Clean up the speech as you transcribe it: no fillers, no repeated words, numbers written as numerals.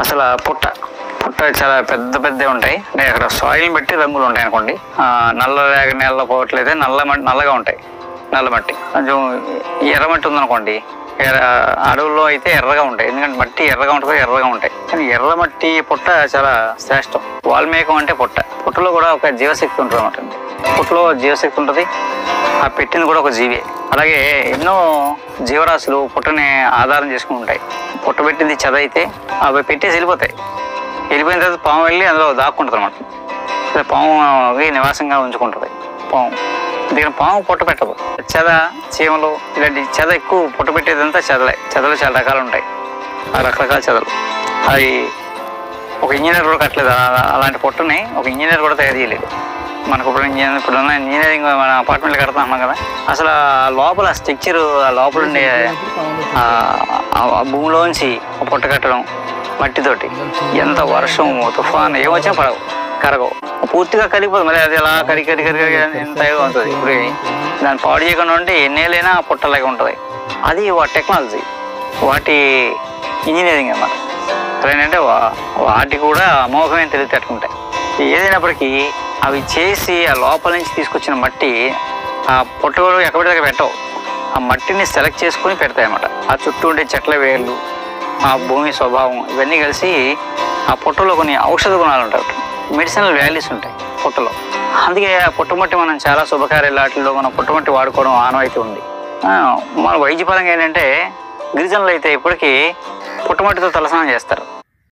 అసలు పుట్ట పుట్ట చాలా పెద్ద పెద్దవి ఉంటాయి. అంటే అక్కడ సాయిల్ని బట్టి రంగులు ఉంటాయి అనుకోండి. నల్ల రేగడి నేలలో పోవట్లయితే నల్లగా ఉంటాయి. నల్ల మట్టి కొంచెం ఎర్రమట్టి ఉందనుకోండి, అడవుల్లో అయితే ఎర్రగా ఉంటాయి. ఎందుకంటే మట్టి ఎర్రగా ఉంటుంది, ఎర్రగా ఉంటాయి. కానీ ఎర్రమట్టి పుట్ట చాలా శ్రేష్టం. వాల్మీకం అంటే పుట్టలో కూడా ఒక జీవశక్తి ఉంటుంది అన్నమాట. పుట్టలో జీవశక్తి ఉంటుంది. ఆ పెట్టింది కూడా ఒక జీవే. అలాగే ఎన్నో జీవరాశులు పుట్టని ఆధారం చేసుకుని ఉంటాయి. పుట్ట పెట్టింది చెద అయితే అవి పెట్టేసి వెళ్ళిపోయిన తర్వాత పాము వెళ్ళి అందులో దాక్కుంటుంది అన్నమాట. పాముకి నివాసంగా ఉంచుకుంటుంది పాము. అందుకని పాము పుట్ట పెట్టదు. చెద, చీమలు ఇలాంటి చెద ఎక్కువ పుట్ట పెట్టేదంతా చెదలు చాలా రకాలు ఉంటాయి. ఆ రకరకాల చెదలు అది ఒక ఇంజనీర్ కూడా కట్టలేదు. అలాంటి పుట్టని ఒక ఇంజనీర్ కూడా తయారు చేయలేదు. మనకు ఇప్పుడున్న ఇంజనీరింగ్ మన అపార్ట్మెంట్లు కడుతున్నాం కదా, అసలు ఆ లోపల స్ట్రక్చర్, ఆ లోపల ఉండే భూమిలోంచి పుట్ట కట్టడం మట్టితోటి, ఎంత వర్షం తుఫాను ఏమొచ్చినా కరగవు, పూర్తిగా కరిగిపోతుంది. మరి అది ఎలా కరిగి ఎంత ఉంటుంది. ఇప్పుడు దాన్ని పాడు చేయకుండా ఉంటే ఎన్నేళ్ళైనా పుట్టలాగా ఉంటుంది. అది టెక్నాలజీ, వాటి ఇంజనీరింగ్ అన్నమాట. ఏంటంటే వాటి కూడా అమోఘమైన తెలివితేటలుంటాయి. ఏదైనప్పటికీ అవి చేసి ఆ లోపల నుంచి తీసుకొచ్చిన మట్టి ఆ పుట్ట కూడా ఎక్కడ దగ్గర పెట్టవు. ఆ మట్టిని సెలెక్ట్ చేసుకుని పెడతాయి అన్నమాట. ఆ చుట్టూ ఉండే చెట్ల వేళ్ళు, ఆ భూమి స్వభావం ఇవన్నీ కలిసి ఆ పుట్టలో కొన్ని ఔషధ గుణాలు ఉంటాయి, మెడిసినల్ వాల్యూస్ ఉంటాయి పుట్టలో. అందుకే ఆ పుట్టమట్టి మనం చాలా శుభకార్యాలలో మనం పుట్టమట్టి వాడుకోవడం ఆనవాయితీ ఉంది. మన వైద్యపరంగా ఏంటంటే గిరిజనులు అయితే ఇప్పటికీ పుట్టమట్టితో తలస్నానం చేస్తారు.